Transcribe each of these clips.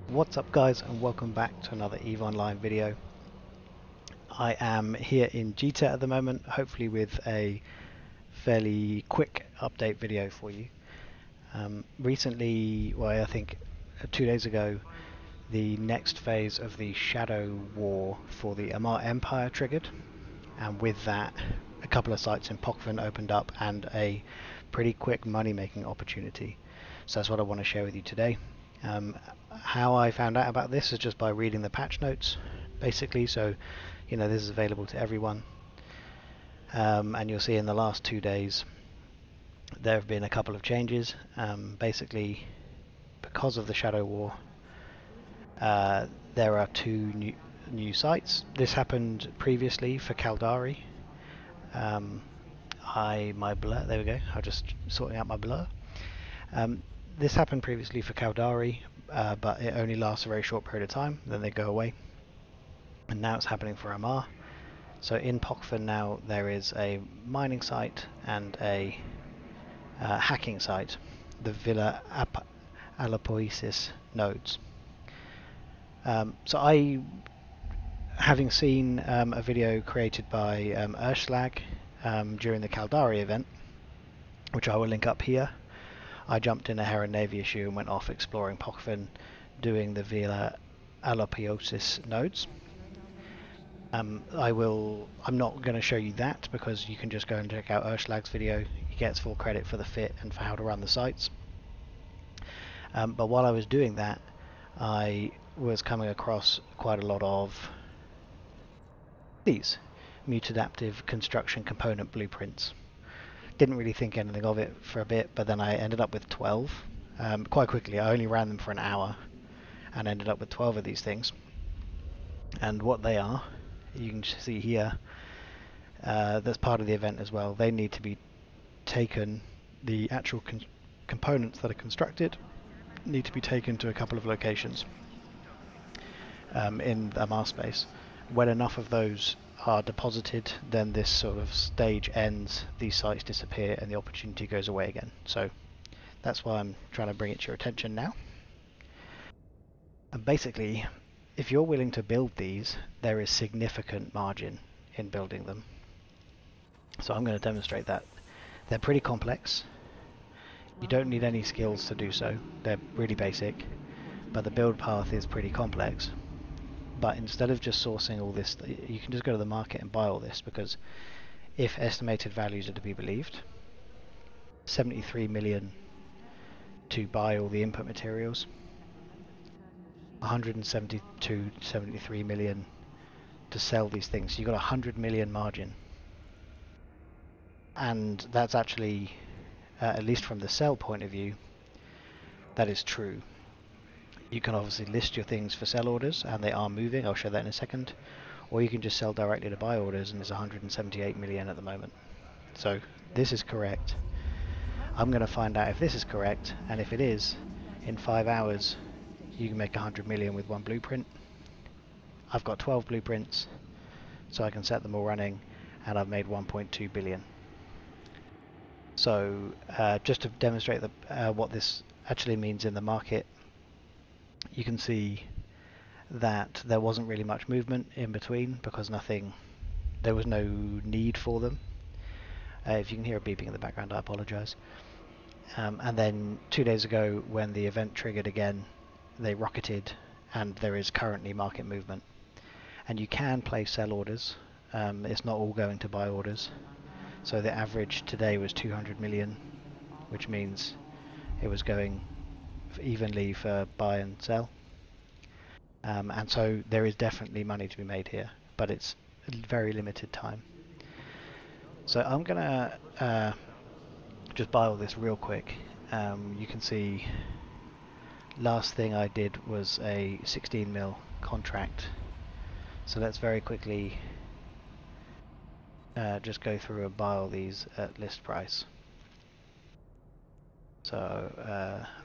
What's up guys, and welcome back to another EVE Online video. I am here in GTET at the moment, hopefully with a fairly quick update video for you. Recently, well I think 2 days ago, the next phase of the Shadow War for the Amar Empire triggered, and with that a couple of sites in Pochven opened up and a pretty quick money making opportunity. So that's what I want to share with you today. How I found out about this is just by reading the patch notes, basically. So, this is available to everyone. And you'll see in the last 2 days there have been a couple of changes. Basically, because of the Shadow War, there are two new sites. This happened previously for Caldari. My blur, there we go. I'm just sorting out my blur. This happened previously for Caldari, but it only lasts a very short period of time, then they go away. And now it's happening for Amar. So in Pochven now there is a mining site and a hacking site, the Villa Alapoisis nodes. So I, having seen a video created by Urschlag during the Caldari event, which I will link up here, I jumped in a Heron Navy issue and went off exploring Pochven, doing the Villa Alopiosis nodes. I'm not going to show you that because you can just go and check out Urschlag's video. He gets full credit for the fit and for how to run the sites. But while I was doing that, I was coming across quite a lot of these mutadaptive construction component blueprints. Didn't really think anything of it for a bit, but then I ended up with 12 quite quickly. I only ran them for an hour and ended up with 12 of these things. And what they are, you can see here, that's part of the event as well. They need to be taken, the actual components that are constructed need to be taken to a couple of locations in the Amar space. When enough of those are deposited, then this sort of stage ends, these sites disappear and the opportunity goes away again. So that's why I'm trying to bring it to your attention now. And basically, if you're willing to build these, there is significant margin in building them. So I'm going to demonstrate that. They're pretty complex. You don't need any skills to do so. They're really basic, but the build path is pretty complex. But instead of just sourcing all this, you can just go to the market and buy all this, because if estimated values are to be believed, 73 million to buy all the input materials, 73 million to sell these things. So you've got 100 million margin. And that's actually, at least from the sell point of view, that is true. You can obviously list your things for sell orders, and they are moving. I'll show that in a second. Or you can just sell directly to buy orders, and there's 178 million at the moment. So this is correct. I'm going to find out if this is correct, and if it is, in 5 hours you can make 100 million with one blueprint. I've got 12 blueprints, so I can set them all running, and I've made 1.2 billion. So just to demonstrate what this actually means in the market, you can see that there wasn't really much movement in between because there was no need for them. If you can hear a beeping in the background, I apologize. And then 2 days ago, when the event triggered again, they rocketed, and there is currently market movement. And you can place sell orders. It's not all going to buy orders. So the average today was 200 million, which means it was going evenly for buy and sell. And so there is definitely money to be made here, but it's a very limited time. So I'm gonna just buy all this real quick. You can see last thing I did was a 16 mil contract. So let's very quickly just go through and buy all these at list price. So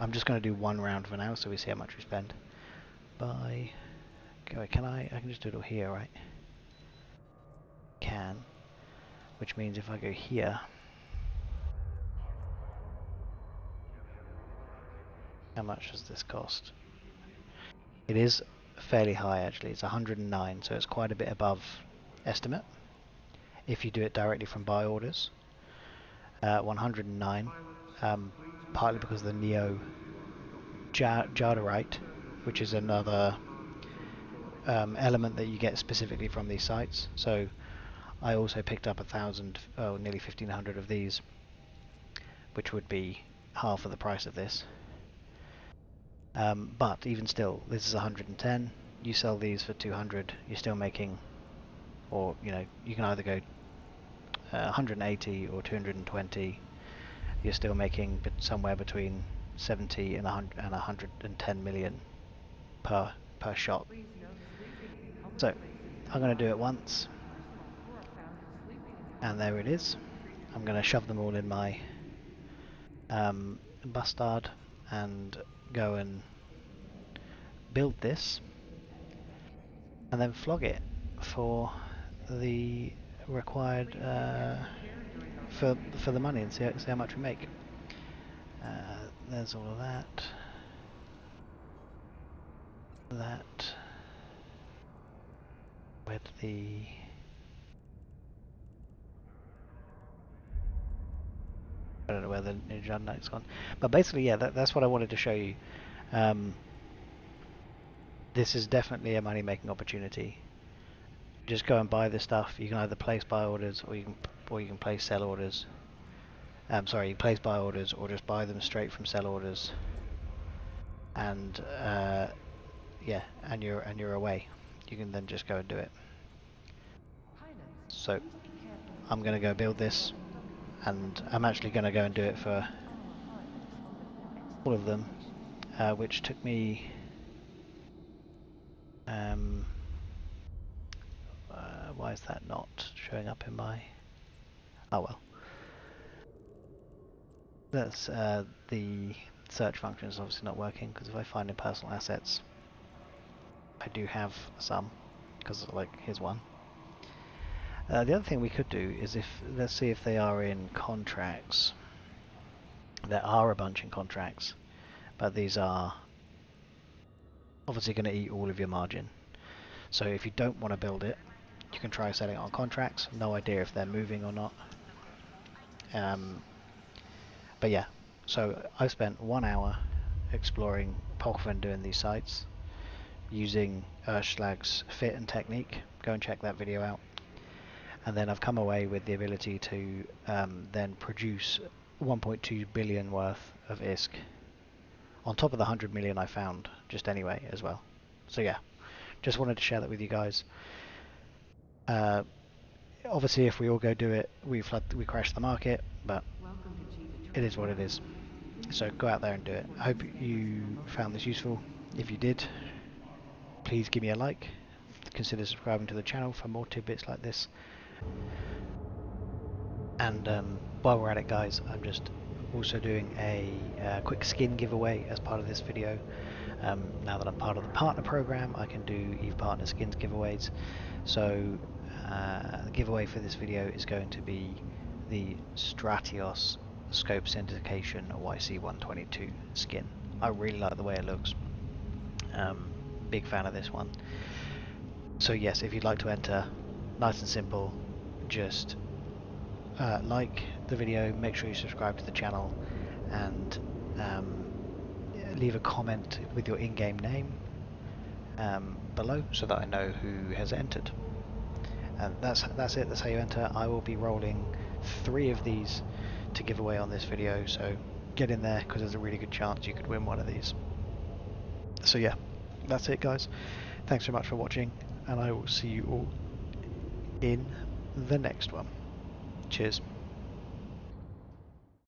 I'm just going to do one round for now, so we see how much we spend. Buy. Okay, I can just do it all here, right? Can. Which means if I go here, how much does this cost? It is fairly high actually, it's 109, so it's quite a bit above estimate if you do it directly from buy orders. 109, partly because of the neo jadarite, which is another element that you get specifically from these sites. So I also picked up 1,000, oh, nearly 1,500 of these, which would be half of the price of this. But even still, this is 110. You sell these for 200, you're still making, or you can either go 180 or 220. You're still making somewhere between 70 and 110 million per shot. So I'm going to do it once, and there it is. I'm going to shove them all in my bustard and go and build this, and then flog it for the required for the money, and see how much we make. There's all of that. Where'd the I don't know where the Ninja Knight's gone, but basically, yeah, that's what I wanted to show you. This is definitely a money-making opportunity. Just go and buy this stuff. You can either place buy orders, or you can place sell orders. Sorry, you place buy orders, or just buy them straight from sell orders. And yeah, and you're away. You can then just go and do it. So I'm going to go build this, and I'm actually going to go and do it for all of them, which took me why is that not showing up in my... Oh well. That's the search function is obviously not working, because if I find in personal assets, I do have some, because like here's one. The other thing we could do is let's see if they are in contracts. There are a bunch in contracts, but these are obviously going to eat all of your margin. So if you don't want to build it, you can try selling it on contracts. No idea if they're moving or not. But yeah, so I've spent 1 hour exploring Pulkva and doing these sites using Urschlag's fit and technique. Go and check that video out. And then I've come away with the ability to then produce 1.2 billion worth of ISK on top of the 100 million I found just anyway as well. So yeah, just wanted to share that with you guys. Obviously if we all go do it, we crash the market, but it is what it is. So go out there and do it. I hope you found this useful. If you did, please give me a like. Consider subscribing to the channel for more tidbits like this. And while we're at it, guys, I'm just also doing a quick skin giveaway as part of this video. Now that I'm part of the partner program, I can do EVE partner skins giveaways. So the giveaway for this video is going to be the Stratios Scope Syndication YC122 skin. I really like the way it looks. Big fan of this one. So yes, if you'd like to enter, nice and simple, just like the video, make sure you subscribe to the channel, and leave a comment with your in-game name below so that I know who has entered. And that's it, that's how you enter. I will be rolling 3 of these to give away on this video, so get in there because there's a really good chance you could win one of these. So yeah, that's it guys. Thanks so much for watching, and I will see you all in the next one. Cheers.